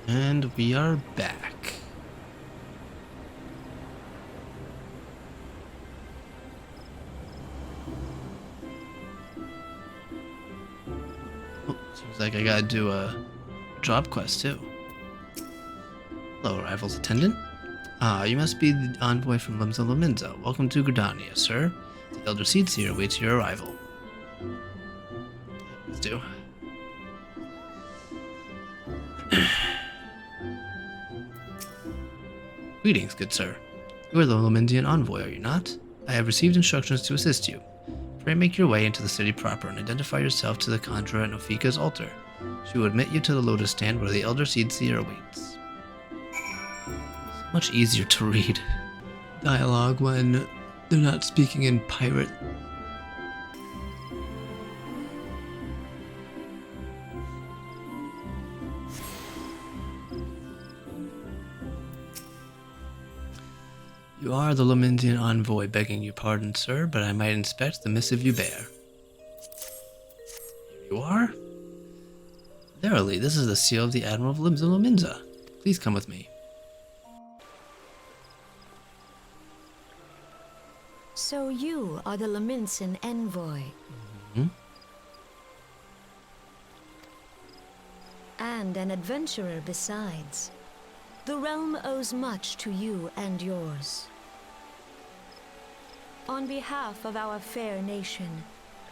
And we are back. Oh, seems like I gotta do a job quest too. Hello, arrivals attendant. You must be the envoy from Limsa Lominza. Welcome to Gridania, sir. The Elder Seedseer awaits your arrival. Let's do. Greetings, good sir. You are the Lomindian envoy, are you not? I have received instructions to assist you. Pray make your way into the city proper and identify yourself to the conjurer at Nofika's altar. She will admit you to the lotus stand where the Elder Seedseer awaits. Much easier to read dialogue when they're not speaking in pirate. You are the Lomindian envoy, begging your pardon, sir, but I might inspect the missive you bear. Here you are. Verily, this is the seal of the Admiral of Limsa Lominza. Please come with me. So you are the Lominsan envoy. Mm-hmm. And an adventurer besides. The realm owes much to you and yours. On behalf of our fair nation,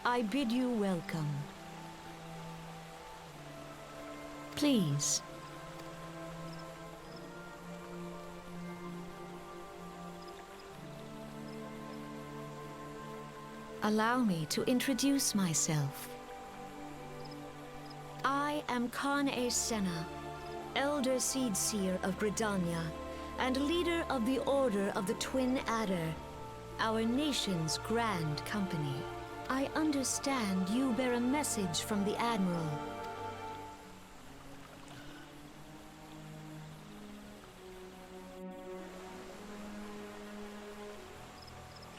I bid you welcome. Please. Allow me to introduce myself. I am Khan-e Senna, Elder Seedseer of Gridania, and leader of the Order of the Twin Adder, our nation's grand company. I understand you bear a message from the Admiral.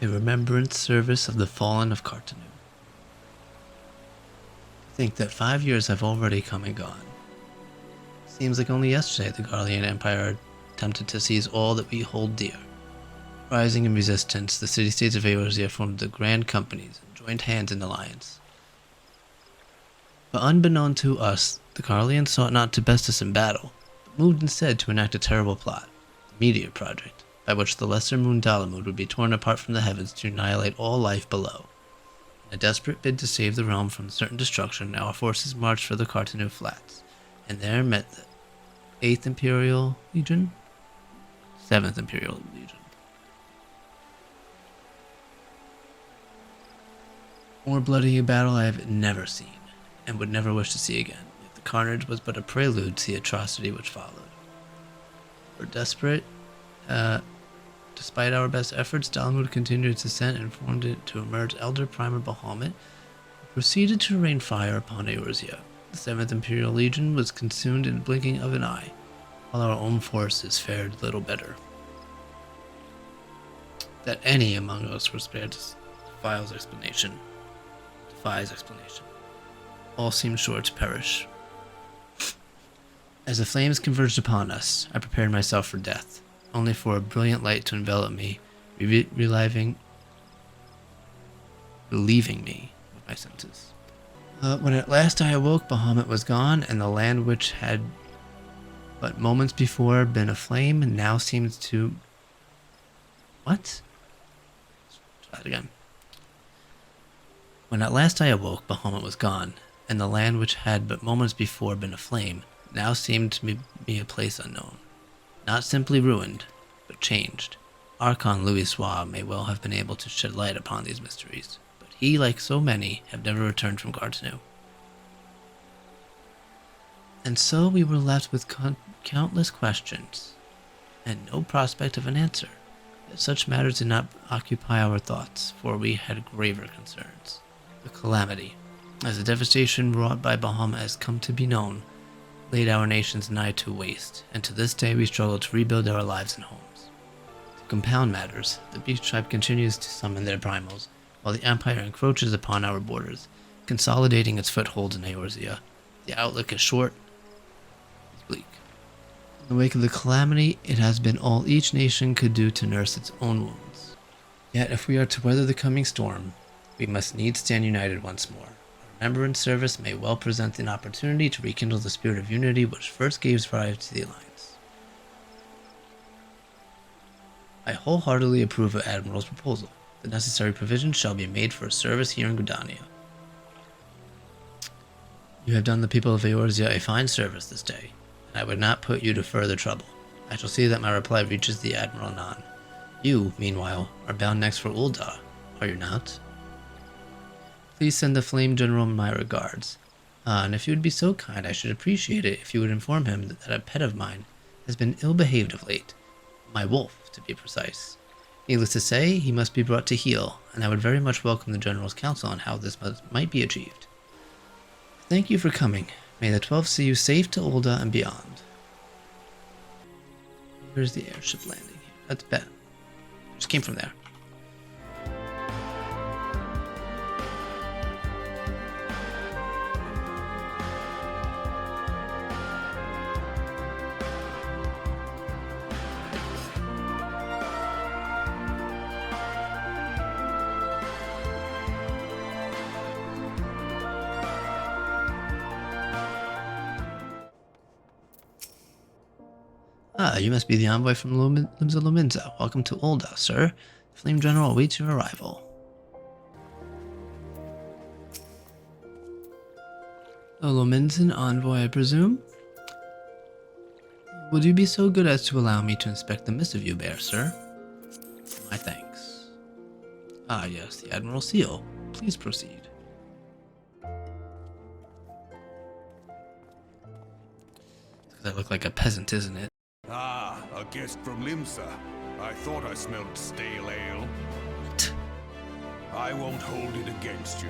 A remembrance service of the fallen of Cartanu. Think that 5 years have already come and gone. Seems like only yesterday the Garlean Empire attempted to seize all that we hold dear. Rising in resistance, the city-states of Eorzea formed the Grand Companies and joined hands in alliance. But unbeknown to us, the Garleans sought not to best us in battle, but moved instead to enact a terrible plot, the Meteor Project, by which the lesser moon Dalamud would be torn apart from the heavens to annihilate all life below. In a desperate bid to save the realm from certain destruction, our forces marched for the Cartanu Flats, and there met the 8th Imperial Legion? 7th Imperial Legion. More bloody a battle I have never seen, and would never wish to see again, if the carnage was but a prelude to the atrocity which followed. We're desperate. Despite our best efforts, Dalamud continued its ascent and formed it to emerge Elder Primer Bahamut, who proceeded to rain fire upon Eorzea. The 7th Imperial Legion was consumed in the blinking of an eye, while our own forces fared little better. That any among us were spared defies explanation. All seemed sure to perish. As the flames converged upon us, I prepared myself for death, only for a brilliant light to envelop me, relieving me of my senses. When at last I awoke, Bahamut was gone, and the land which had but moments before been aflame now seemed to... What? Try that again. When at last I awoke, Bahamut was gone, and the land which had but moments before been aflame now seemed to be a place unknown. Not simply ruined, but changed. Archon Louis Soir may well have been able to shed light upon these mysteries, but he, like so many, have never returned from Cartanu. And so we were left with countless questions, and no prospect of an answer. Yet such matters did not occupy our thoughts, for we had graver concerns. The calamity, as the devastation wrought by Bahamut has come to be known, laid our nations nigh to waste, and to this day we struggle to rebuild our lives and homes. To compound matters, the Beast Tribe continues to summon their primals, while the Empire encroaches upon our borders, consolidating its foothold in Eorzea. The outlook is short, it's bleak. In the wake of the calamity, it has been all each nation could do to nurse its own wounds. Yet if we are to weather the coming storm, we must needs stand united once more. Remembrance service may well present an opportunity to rekindle the spirit of unity which first gave rise to the Alliance. I wholeheartedly approve of Admiral's proposal. The necessary provisions shall be made for a service here in Gridania. You have done the people of Eorzea a fine service this day, and I would not put you to further trouble. I shall see that my reply reaches the Admiral anon. You, meanwhile, are bound next for Ul'dah, are you not? Please send the Flame General my regards. And if you would be so kind, I should appreciate it if you would inform him that a pet of mine has been ill-behaved of late. My wolf, to be precise. Needless to say, he must be brought to heel, and I would very much welcome the General's counsel on how this might be achieved. Thank you for coming. May the 12 see you safe to Ul'dah and beyond. Where's the airship landing here? That's bad. Just came from there. Ah, you must be the envoy from Limsa Lominsa. Welcome to Ul'dah, sir. The Flame General awaits your arrival. A Lominsan envoy, I presume? Would you be so good as to allow me to inspect the missive you bear, sir? My thanks. Ah, yes, the Admiral's seal. Please proceed. Because I look like a peasant, isn't it? Ah, a guest from Limsa. I thought I smelled stale ale. I won't hold it against you.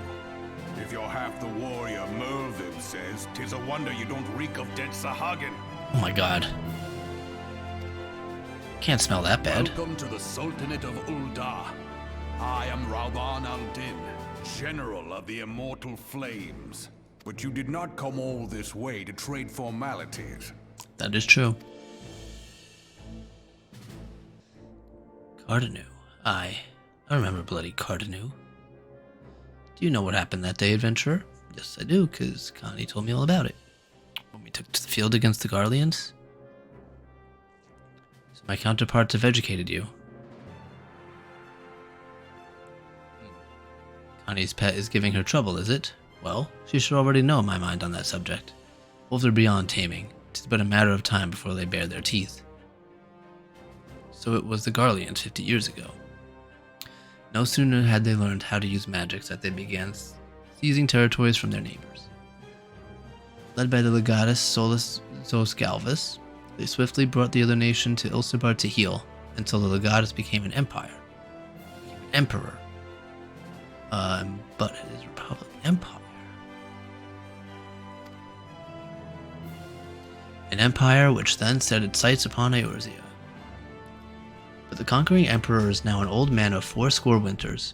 If you're half the warrior Merlin says, 'tis a wonder you don't reek of dead Sahagin. Oh my god. Can't smell that bad. Welcome to the Sultanate of Ul'dah. I am Rauban al-Din, General of the Immortal Flames. But you did not come all this way to trade formalities. That is true. Cardanu. I remember bloody Cardanu. Do you know what happened that day, adventurer? Yes, I do, because Connie told me all about it. When we took to the field against the Garleans. So my counterparts have educated you. Connie's pet is giving her trouble, is it? Well, she should already know my mind on that subject. Wolves are beyond taming. It is but a matter of time before they bare their teeth. So it was the Garleans 50 years ago. No sooner had they learned how to use magics that they began seizing territories from their neighbors. Led by the legatus Solus Zosgalvus, they swiftly brought the other nation to Ilsibar to heal, until the legatus became an empire. Became an emperor. But it is Republic Empire. An empire which then set its sights upon Eorzea. But the conquering emperor is now an old man of 80 winters.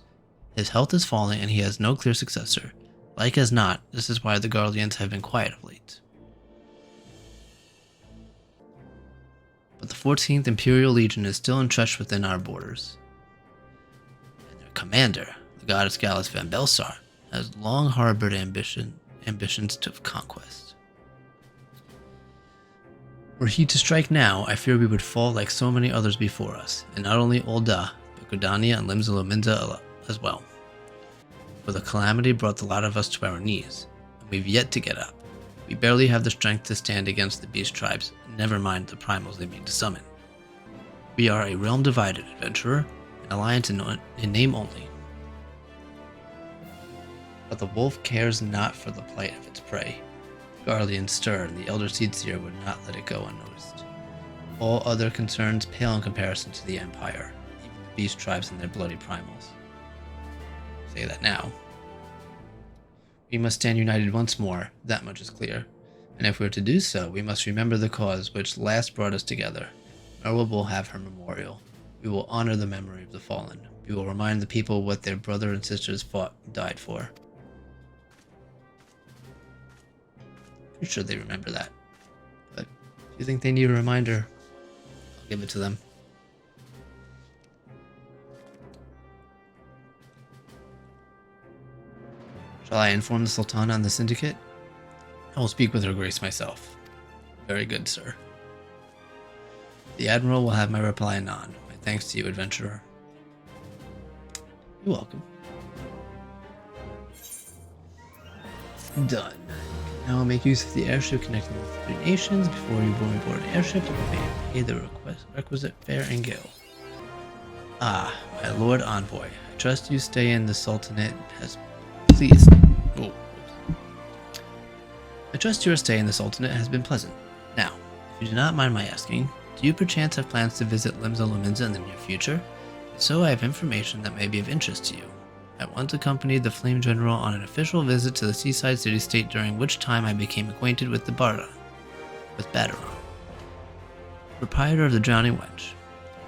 His health is falling and he has no clear successor. Like as not, this is why the Garleans have been quiet of late. But the 14th Imperial Legion is still entrenched within our borders. And their commander, the goddess Gallus Van Belsar, has long harbored ambitions of conquest. Were he to strike now, I fear we would fall like so many others before us, and not only Ul'dah, but Gridania and Limsa Lominsa as well. For the calamity brought the lot of us to our knees, and we've yet to get up. We barely have the strength to stand against the beast tribes, never mind the primals they mean to summon. We are a realm divided, adventurer, an alliance in name only. But the wolf cares not for the plight of its prey. Garleans stir, and the Elder Seedseer would not let it go unnoticed. All other concerns pale in comparison to the Empire, even the beast tribes and their bloody primals. Say that now. We must stand united once more, that much is clear. And if we are to do so, we must remember the cause which last brought us together. Merwa will have her memorial. We will honor the memory of the fallen. We will remind the people what their brother and sisters fought and died for. Pretty sure they remember that. But If you think they need a reminder, I'll give it to them. Shall I inform the Sultana on the Syndicate? I will speak with her grace myself. Very good, sir. The Admiral will have my reply anon. My thanks to you, adventurer. You're welcome. Done. Now I'll make use of the airship connecting the three nations. Before you board an airship, you may pay the requisite fare and go. Ah, my Lord Envoy. I trust you stay in the Sultanate has pleased. Oh. I trust your stay in the Sultanate has been pleasant. Now, if you do not mind my asking, do you perchance have plans to visit Limsa Lominsa in the near future? If so, I have information that may be of interest to you. I once accompanied the Flame General on an official visit to the seaside city-state, during which time I became acquainted with Badaron, proprietor of the Drowning Wench.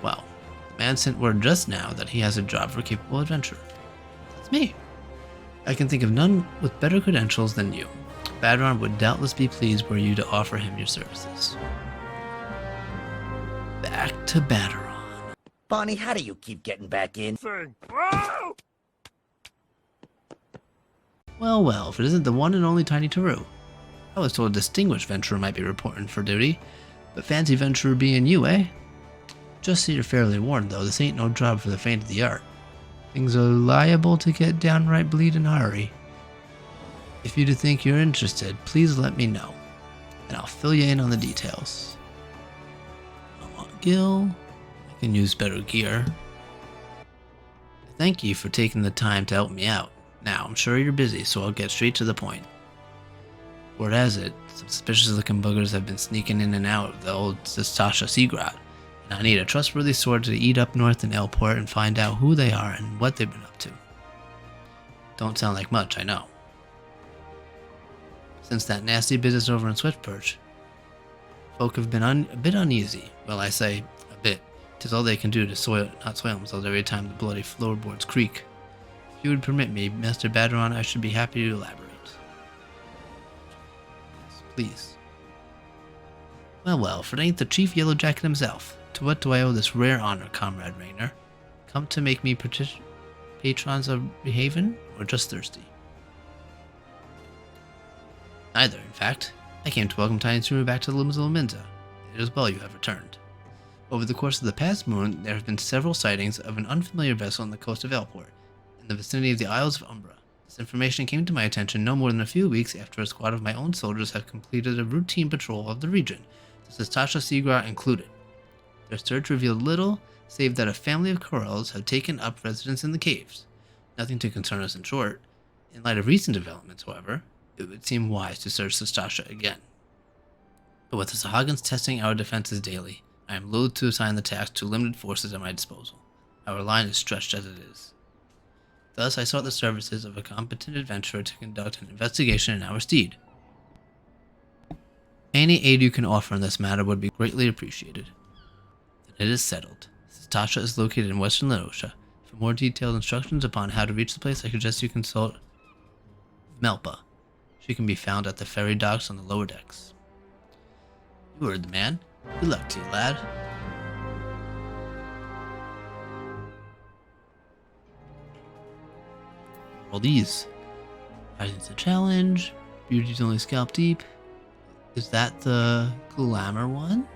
Well, the man sent word just now that he has a job for a capable adventurer. That's me. I can think of none with better credentials than you. Badaron would doubtless be pleased were you to offer him your services. Back to Badaron. Bonnie, how do you keep getting back in? Well, if it isn't the one and only Tiny Taru. I was told a distinguished venturer might be reporting for duty, but fancy venturer being you, eh? Just so you're fairly warned, though, this ain't no job for the faint of the heart. Things are liable to get downright bleeding hurry. If you do think you're interested, please let me know, and I'll fill you in on the details. I want Gil. I can use better gear. Thank you for taking the time to help me out. Now, I'm sure you're busy, so I'll get straight to the point. Word has it, some suspicious-looking buggers have been sneaking in and out of the old Sastasha Seagrot, and I need a trustworthy sword to eat up north in Elport and find out who they are and what they've been up to. Don't sound like much, I know. Since that nasty business over in Switchperch, folk have been a bit uneasy. Well, I say a bit. 'Tis all they can do to not soil themselves every time the bloody floorboards creak. If you would permit me, Master Badaron, I should be happy to elaborate. Yes, please. Well, if it ain't the Chief Yellow Jacket himself, to what do I owe this rare honor, Comrade Raynor? Come to make me patrons of Haven, or just thirsty? Neither, in fact. I came to welcome Tiny Taru back to Limsa Lominsa. It is well you have returned. Over the course of the past moon, there have been several sightings of an unfamiliar vessel on the coast of Elport, in the vicinity of the Isles of Umbra. This information came to my attention no more than a few weeks after a squad of my own soldiers had completed a routine patrol of the region, the Sastasha Seagrot included. Their search revealed little, save that a family of Corels have taken up residence in the caves. Nothing to concern us in short. In light of recent developments, however, it would seem wise to search Sastasha again. But with the Sahagins testing our defenses daily, I am loath to assign the task to limited forces at my disposal. Our line is stretched as it is. Thus, I sought the services of a competent adventurer to conduct an investigation in our stead. Any aid you can offer in this matter would be greatly appreciated. Then it is settled. Sastasha is located in western Lenosha. For more detailed instructions upon how to reach the place, I suggest you consult Melpa. She can be found at the ferry docks on the lower decks. You heard the man. Good luck to you, lad. All these. Rising's a challenge. Beauty's only scalp deep. Is that the glamour one?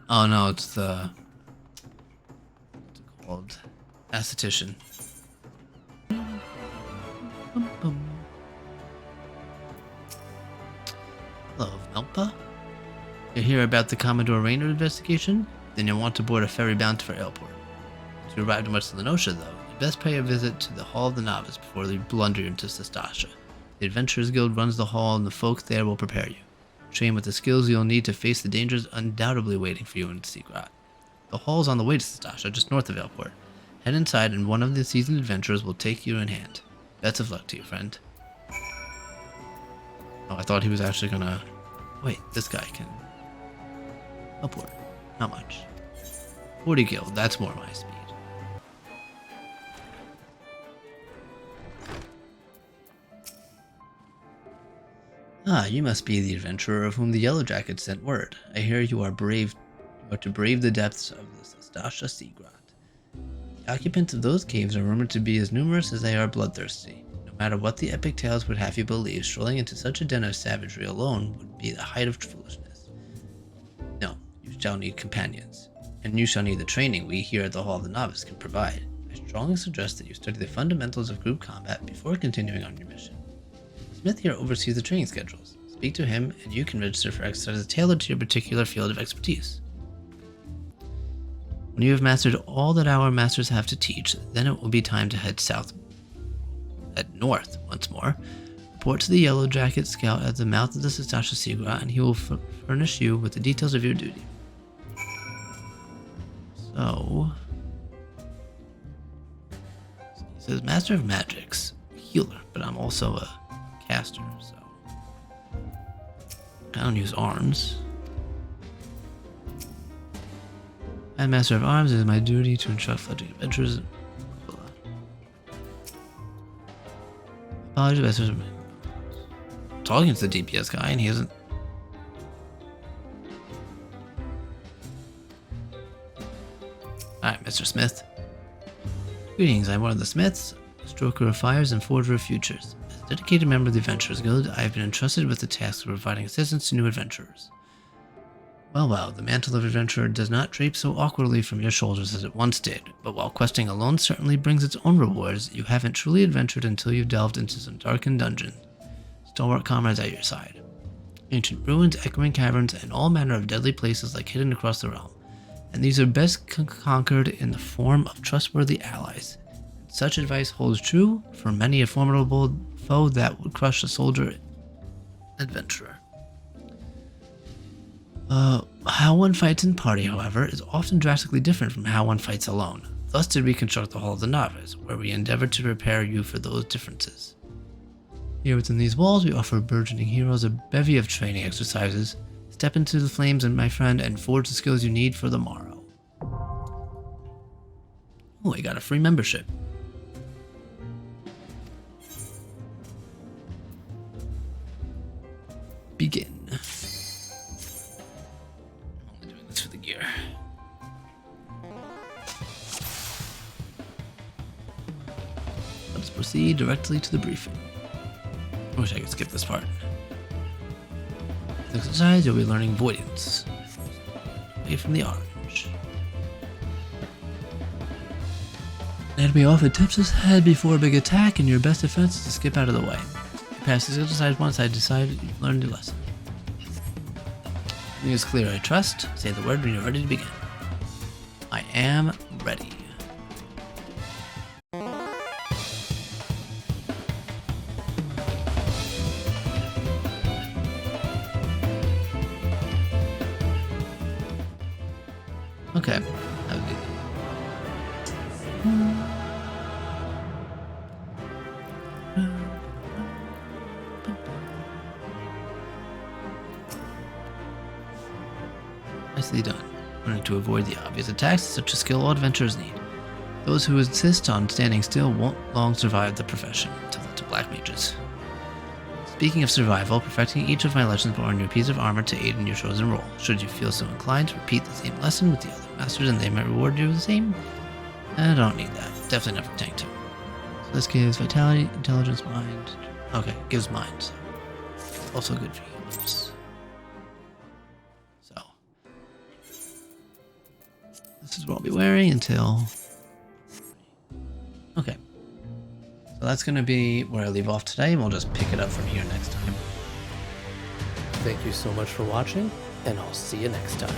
Oh no, it's the... what's it called? Aesthetician. Hello, Melpa? You hear about the Commodore Raynor investigation? Then you'll want to board a ferry bound for Elport. Once you arrive in West Lenosha, though, you'd best pay a visit to the Hall of the Novice before you blunder into Sastasha. The Adventurers Guild runs the hall, and the folk there will prepare you. Train with the skills you'll need to face the dangers undoubtedly waiting for you in Seagrot. The hall's on the way to Sastasha, just north of Elport. Head inside, and one of the seasoned adventurers will take you in hand. Best of luck to you, friend. Oh, I thought he was actually gonna... Wait, this guy can... Upward. Not much. 40 gil, that's more my speed. Ah, you must be the adventurer of whom the Yellow Jacket sent word. I hear you are brave. You are to brave the depths of the Sastasha Sea Grot. The occupants of those caves are rumored to be as numerous as they are bloodthirsty. No matter what the epic tales would have you believe, strolling into such a den of savagery alone would be the height of foolishness. No, you shall need companions, and you shall need the training we here at the Hall of the Novice can provide. I strongly suggest that you study the fundamentals of group combat before continuing on your mission. Smith here oversees the training schedules. Speak to him, and you can register for exercises tailored to your particular field of expertise. When you have mastered all that our masters have to teach, then it will be time to head north once more. Report to the Yellow Jacket Scout at the mouth of the Sastasha Sea Grot, and he will furnish you with the details of your duty. So, he says Master of Magics, healer, but I'm also a caster, so I don't use arms. As Master of Arms, it is my duty to instruct fledgling adventurers. Apologies, talking to the DPS guy, and he isn't. Alright, Mr. Smith. Greetings, I'm one of the Smiths, Stroker of Fires and Forger of Futures. As a dedicated member of the Adventurers Guild, I have been entrusted with the task of providing assistance to new adventurers. Well, the mantle of adventurer does not drape so awkwardly from your shoulders as it once did, but while questing alone certainly brings its own rewards, you haven't truly adventured until you've delved into some darkened dungeon. Stalwart comrades at your side. Ancient ruins, echoing caverns, and all manner of deadly places lie hidden across the realm, and these are best conquered in the form of trustworthy allies. Such advice holds true for many a formidable foe that would crush a soldier adventurer. How one fights in party, however, is often drastically different from how one fights alone. Thus did we construct the Hall of the Novice, where we endeavored to prepare you for those differences. Here within these walls, we offer burgeoning heroes a bevy of training exercises. Step into the flames, my friend, and forge the skills you need for the morrow. Oh, I got a free membership. Begin. For the gear. Let's proceed directly to the briefing. I wish I could skip this part. With exercise, you'll be learning Voidance. Away from the orange. Enemy often tips his head before a big attack, and your best defense is to skip out of the way. You pass this exercise once, I decide you've learned your lesson. Everything is clear, I trust. Say the word when you're ready to begin. I am ready. Okay. Nicely done. Learning to avoid the obvious attacks is such a skill all adventurers need. Those who insist on standing still won't long survive the profession. Tell that to black mages. Speaking of survival, perfecting each of my lessons will earn you a piece of armor to aid in your chosen role. Should you feel so inclined to repeat the same lesson with the other masters and they might reward you with the same, I don't need that. Definitely not for tank 2. So this gives vitality, intelligence, mind. Okay, gives mind. So also good for healers. So this is what I'll be wearing until. Okay. So that's going to be where I leave off today, and we'll just pick it up from here next time. Thank you so much for watching, and I'll see you next time.